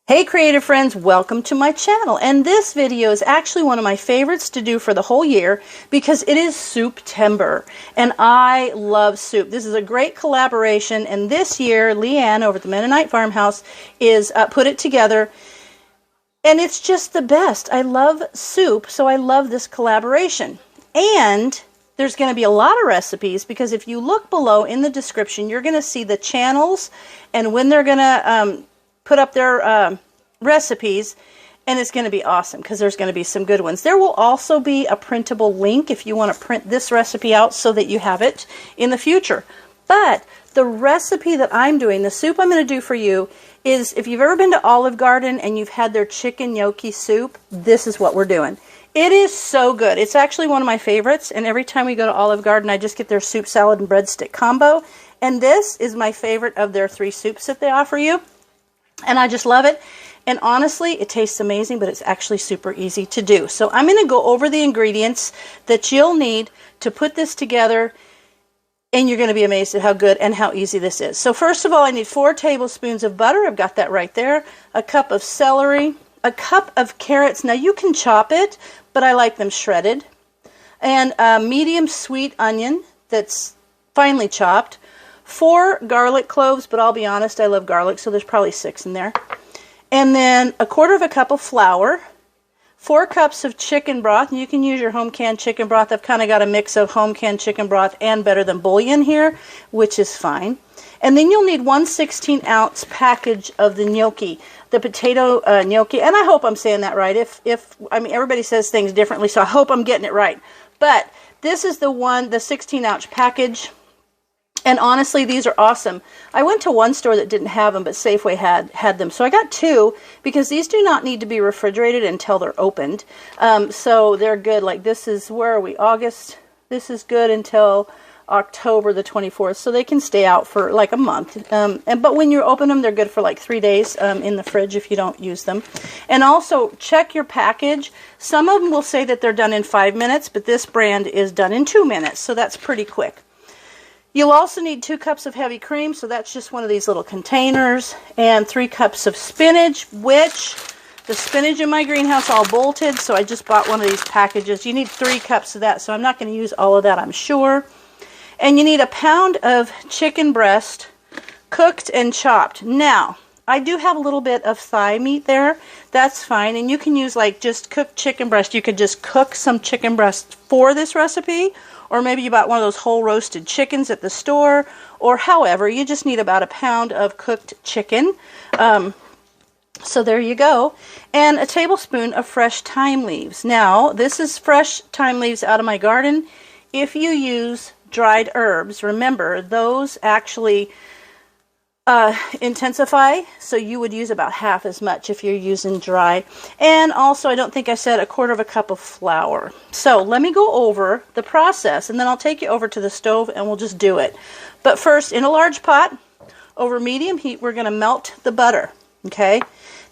Hey creative friends, welcome to my channel, and this video is actually one of my favorites to do for the whole year because it is Soup-tember and I love soup. This is a great collaboration, and this year Leanne over at the Mennonite Farmhouse is put it together, and it's just the best. I love soup, so I love this collaboration. And there's going to be a lot of recipes because if you look below in the description, you're going to see the channels and when they're going to put up their recipes, and it's going to be awesome because there's going to be some good ones. There will also be a printable link if you want to print this recipe out so that you have it in the future. But the recipe that I'm doing, the soup I'm going to do for you, is if you've ever been to Olive Garden and you've had their chicken gnocchi soup, this is what we're doing. It is so good. It's actually one of my favorites, and every time we go to Olive Garden, I just get their soup, salad, and breadstick combo. And this is my favorite of their 3 soups that they offer you. And I just love it. And honestly, it tastes amazing, but it's actually super easy to do. So I'm going to go over the ingredients that you'll need to put this together, and you're going to be amazed at how good and how easy this is. So first of all, I need 4 tablespoons of butter. I've got that right there. A cup of celery. A cup of carrots. Now you can chop it, but I like them shredded. And a medium sweet onion that's finely chopped. 4 garlic cloves, but I'll be honest, I love garlic, so there's probably 6 in there. And then 1/4 cup of flour, 4 cups of chicken broth. You can use your home canned chicken broth. I've kind of got a mix of home canned chicken broth and Better Than Bouillon here, which is fine. And then you'll need 1 16-ounce package of the gnocchi, the potato gnocchi. And I hope I'm saying that right. I mean, everybody says things differently, so I hope I'm getting it right. But this is the 16-ounce package. And honestly, these are awesome. I went to one store that didn't have them, but Safeway had them. So I got 2 because these do not need to be refrigerated until they're opened. So they're good. Like this is, where are we, August? This is good until October the 24th. So they can stay out for like a month. But when you open them, they're good for like 3 days in the fridge if you don't use them. And also check your package. Some of them will say that they're done in 5 minutes, but this brand is done in 2 minutes. So that's pretty quick. You'll also need 2 cups of heavy cream, so that's just one of these little containers, and 3 cups of spinach, which the spinach in my greenhouse all bolted, so I just bought one of these packages. You need 3 cups of that, so I'm not going to use all of that, I'm sure. And you need 1 pound of chicken breast, cooked and chopped. Now, I do have a little bit of thigh meat there. That's fine, and you can use like just cooked chicken breast. You could just cook some chicken breast for this recipe, or maybe you bought one of those whole roasted chickens at the store, or however, you just need about 1 pound of cooked chicken. So there you go. And 1 tablespoon of fresh thyme leaves. Now, this is fresh thyme leaves out of my garden. If you use dried herbs, remember, those actually intensify, so you would use about half as much if you're using dry. And also, I don't think I said 1/4 cup of flour. So let me go over the process, and then I'll take you over to the stove and we'll just do it. But first, in a large pot, over medium heat, we're going to melt the butter, okay?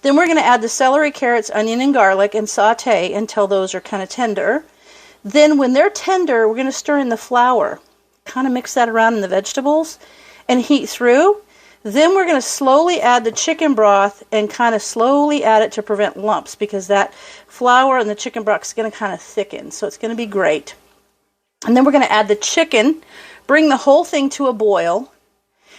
Then we're going to add the celery, carrots, onion, and garlic and saute until those are kind of tender. Then when they're tender, we're going to stir in the flour, kind of mix that around in the vegetables, and heat through. Then we're going to slowly add the chicken broth and kind of slowly add it to prevent lumps because that flour and the chicken broth is going to kind of thicken. So it's going to be great. And then we're going to add the chicken, bring the whole thing to a boil,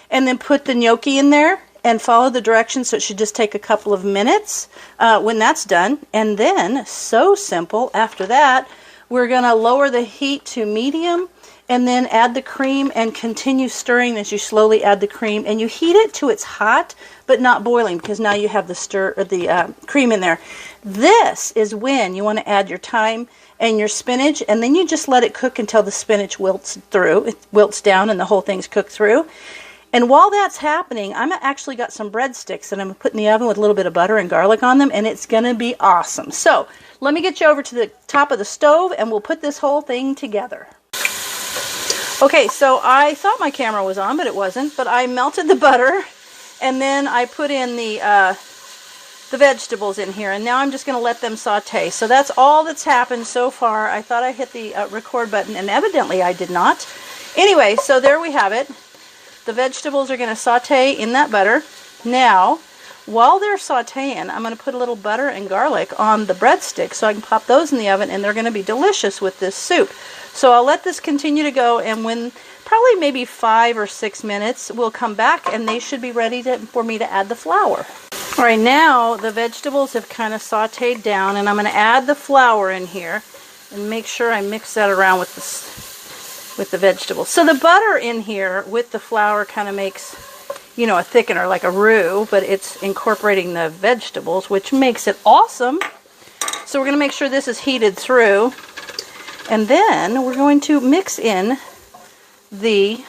and then put the gnocchi in there and follow the directions. So it should just take a couple of minutes when that's done. And then, so simple, after that, we're going to lower the heat to medium, and then add the cream and continue stirring as you slowly add the cream. And you heat it to it's hot, but not boiling, because now you have the cream in there. This is when you want to add your thyme and your spinach, and then you just let it cook until the spinach wilts through. It wilts down and the whole thing's cooked through. And while that's happening, I'm actually got some breadsticks that I'm putting in the oven with a little bit of butter and garlic on them, and it's going to be awesome. So let me get you over to the top of the stove, and we'll put this whole thing together. Okay, so I thought my camera was on, but it wasn't. But I melted the butter, and then I put in the vegetables in here, and now I'm just going to let them saute. So that's all that's happened so far. I thought I hit the record button, and evidently I did not. Anyway, so there we have it. The vegetables are going to saute in that butter. Now, while they're sauteing, I'm going to put a little butter and garlic on the breadsticks so I can pop those in the oven, and they're going to be delicious with this soup. So I'll let this continue to go, and when probably maybe 5 or 6 minutes, we'll come back and they should be ready for me to add the flour. All right, now the vegetables have kind of sauteed down, and I'm going to add the flour in here and make sure I mix that around with the vegetables. So the butter in here with the flour kind of makes, you know, a thickener, like a roux, but it's incorporating the vegetables, which makes it awesome. So we're going to make sure this is heated through, and then we're going to mix in the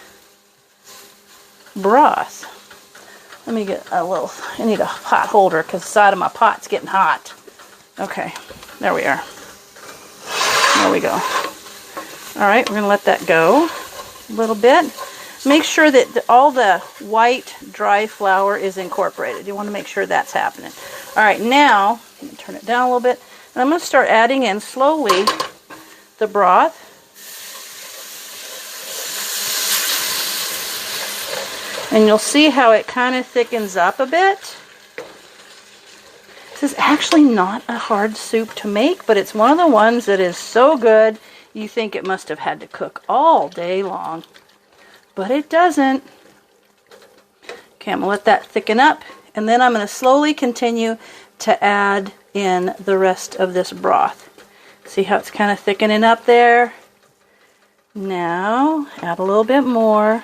broth. Let me get a little, I need a pot holder because the side of my pot's getting hot. Okay, there we are. There we go. All right, we're going to let that go a little bit. Make sure that all the white dry flour is incorporated. You want to make sure that's happening. All right, now, I'm going to turn it down a little bit, and I'm going to start adding in slowly the broth. And you'll see how it kind of thickens up a bit. This is actually not a hard soup to make, but it's one of the ones that is so good, you think it must have had to cook all day long. But it doesn't. Okay, I'm going to let that thicken up, and then I'm going to slowly continue to add in the rest of this broth. See how it's kind of thickening up there? Now, add a little bit more.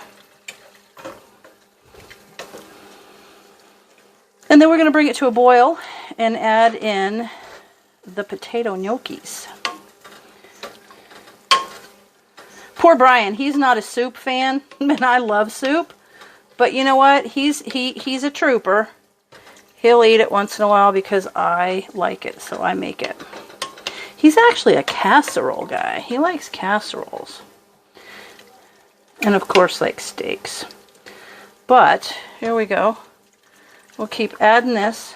And then we're going to bring it to a boil and add in the potato gnocchis. Poor Brian, he's not a soup fan, and I love soup. But you know what? He's a trooper. He'll eat it once in a while because I like it, so I make it. He's actually a casserole guy. He likes casseroles. And of course likes steaks. But, here we go. We'll keep adding this.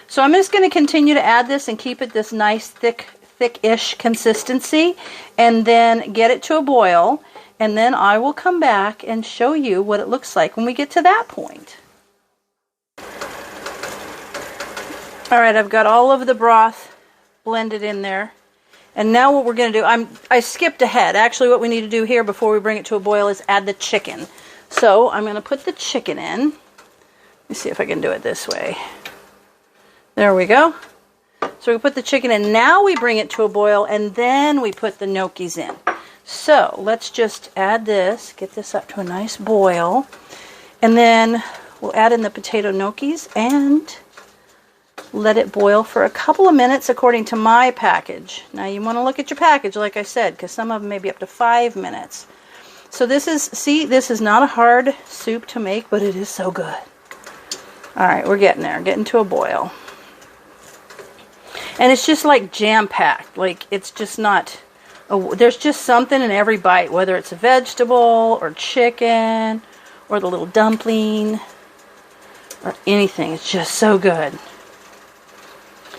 So I'm just going to continue to add this and keep it this nice thick-ish consistency, and then get it to a boil, and then I will come back and show you what it looks like when we get to that point. Alright, I've got all of the broth blended in there. And now what we're going to do, I skipped ahead. Actually, what we need to do here before we bring it to a boil is add the chicken. So I'm going to put the chicken in. Let me see if I can do it this way. There we go. So we put the chicken in. Now we bring it to a boil, and then we put the gnocchis in. So let's just add this, get this up to a nice boil, and then we'll add in the potato gnocchis and let it boil for a couple of minutes according to my package. Now you want to look at your package, like I said, because some of them may be up to 5 minutes. So this is, see, this is not a hard soup to make, but it is so good. Alright, we're getting there, getting to a boil. And it's just like jam-packed. Like, it's just not, there's just something in every bite, whether it's a vegetable or chicken or the little dumpling or anything. It's just so good.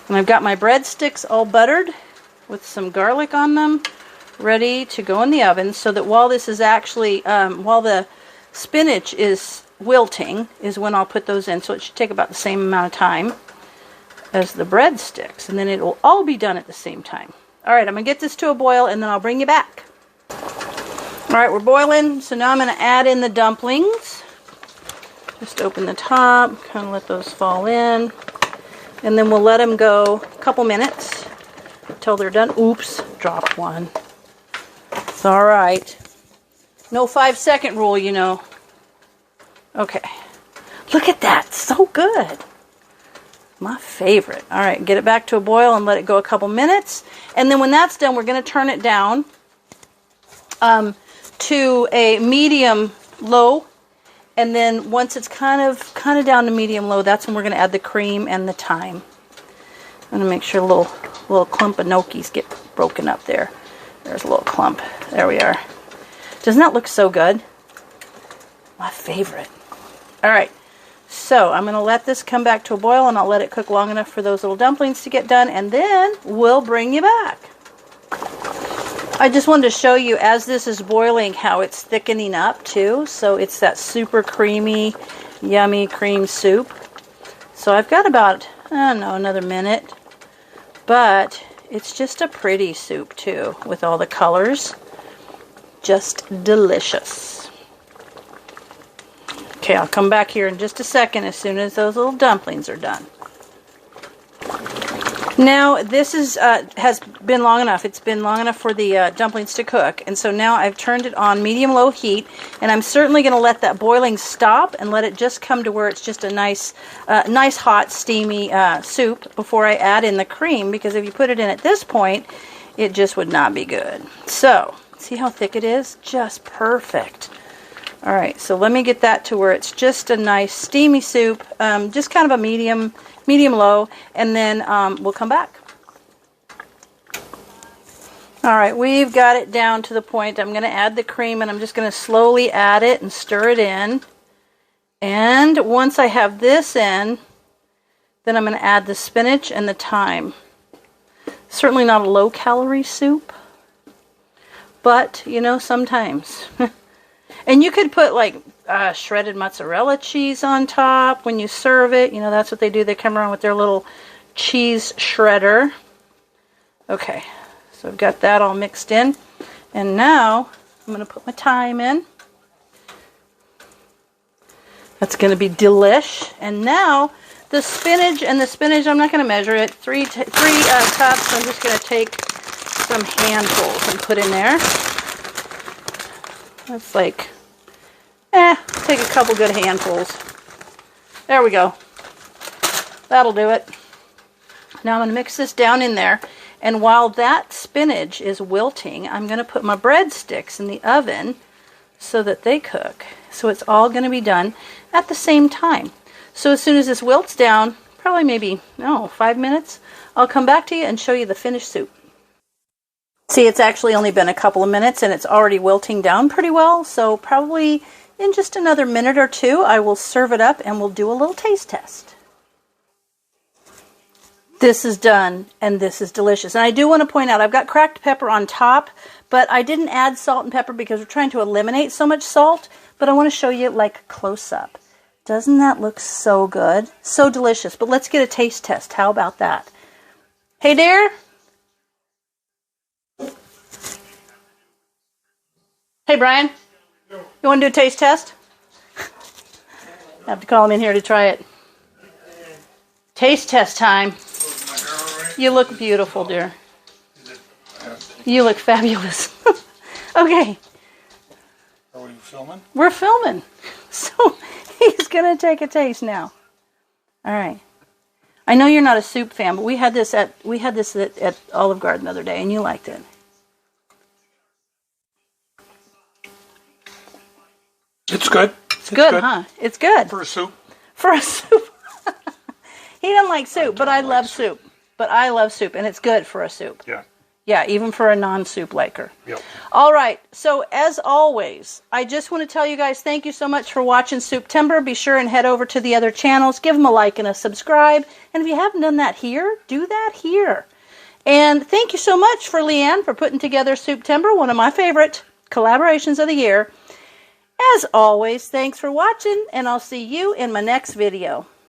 And I've got my breadsticks all buttered with some garlic on them, ready to go in the oven, so that while this is actually, while the spinach is wilting is when I'll put those in. So it should take about the same amount of time as the breadsticks, and then it will all be done at the same time. Alright, I'm going to get this to a boil, and then I'll bring you back. Alright, we're boiling, so now I'm going to add in the dumplings. Just open the top, kind of let those fall in, and then we'll let them go a couple minutes until they're done. Oops, dropped one. It's alright. No 5-second rule, you know. Okay, look at that, so good. My favorite. All right, get it back to a boil and let it go a couple minutes. And then when that's done, we're going to turn it down to a medium low. And then once it's kind of down to medium low, that's when we're going to add the cream and the thyme. I'm going to make sure a little clump of gnocchis get broken up there. There's a little clump. There we are. Doesn't that look so good? My favorite. All right, so I'm going to let this come back to a boil, and I'll let it cook long enough for those little dumplings to get done, and then we'll bring you back. I just wanted to show you as this is boiling how it's thickening up too, so it's that super creamy, yummy cream soup. So I've got about, I don't know, another minute. But it's just a pretty soup too, with all the colors. Just delicious. Okay, I'll come back here in just a second as soon as those little dumplings are done. Now, this is has been long enough. It's been long enough for the dumplings to cook. And so now I've turned it on medium-low heat. And I'm certainly going to let that boiling stop and let it just come to where it's just a nice, nice hot, steamy soup before I add in the cream. Because if you put it in at this point, it just would not be good. So, see how thick it is? Just perfect. All right, so let me get that to where it's just a nice steamy soup. Just kind of a medium-low, and then we'll come back. All right, we've got it down to the point. I'm going to add the cream, and I'm just going to slowly add it and stir it in. And once I have this in, then I'm going to add the spinach and the thyme. Certainly not a low-calorie soup, but, you know, sometimes. And you could put, like, shredded mozzarella cheese on top when you serve it. You know, that's what they do. They come around with their little cheese shredder. Okay, so I've got that all mixed in. And now I'm going to put my thyme in. That's going to be delish. And now the spinach, I'm not going to measure it. Three cups. I'm just going to take some handfuls and put in there. That's like, take a couple good handfuls. There we go. That'll do it. Now I'm going to mix this down in there. And while that spinach is wilting, I'm going to put my breadsticks in the oven so that they cook. So it's all going to be done at the same time. So as soon as this wilts down, probably maybe, 5 minutes, I'll come back to you and show you the finished soup. See, it's actually only been a couple of minutes and it's already wilting down pretty well. So probably in just another minute or two, I will serve it up and we'll do a little taste test. This is done and this is delicious. And I do want to point out, I've got cracked pepper on top, but I didn't add salt and pepper because we're trying to eliminate so much salt. But I want to show you like close up. Doesn't that look so good? So delicious. But let's get a taste test. How about that? Hey, dear. Hey, Brian, you want to do a taste test? I have to call him in here to try it. Taste test time. You look beautiful, dear. You look fabulous. Okay. Are we filming? We're filming. So he's going to take a taste now. All right. I know you're not a soup fan, but we had this at Olive Garden the other day, and you liked it. It's good. It's good, huh? It's good. For a soup. For a soup. He doesn't like soup, but I love soup. But I love soup, and it's good for a soup. Yeah. Yeah, even for a non-soup liker. Yep. All right, so as always, I just want to tell you guys thank you so much for watching Souptember. Be sure and head over to the other channels. Give them a like and a subscribe. And if you haven't done that here, do that here. And thank you so much for Leanne for putting together Souptember, one of my favorite collaborations of the year. As always, thanks for watching, and I'll see you in my next video.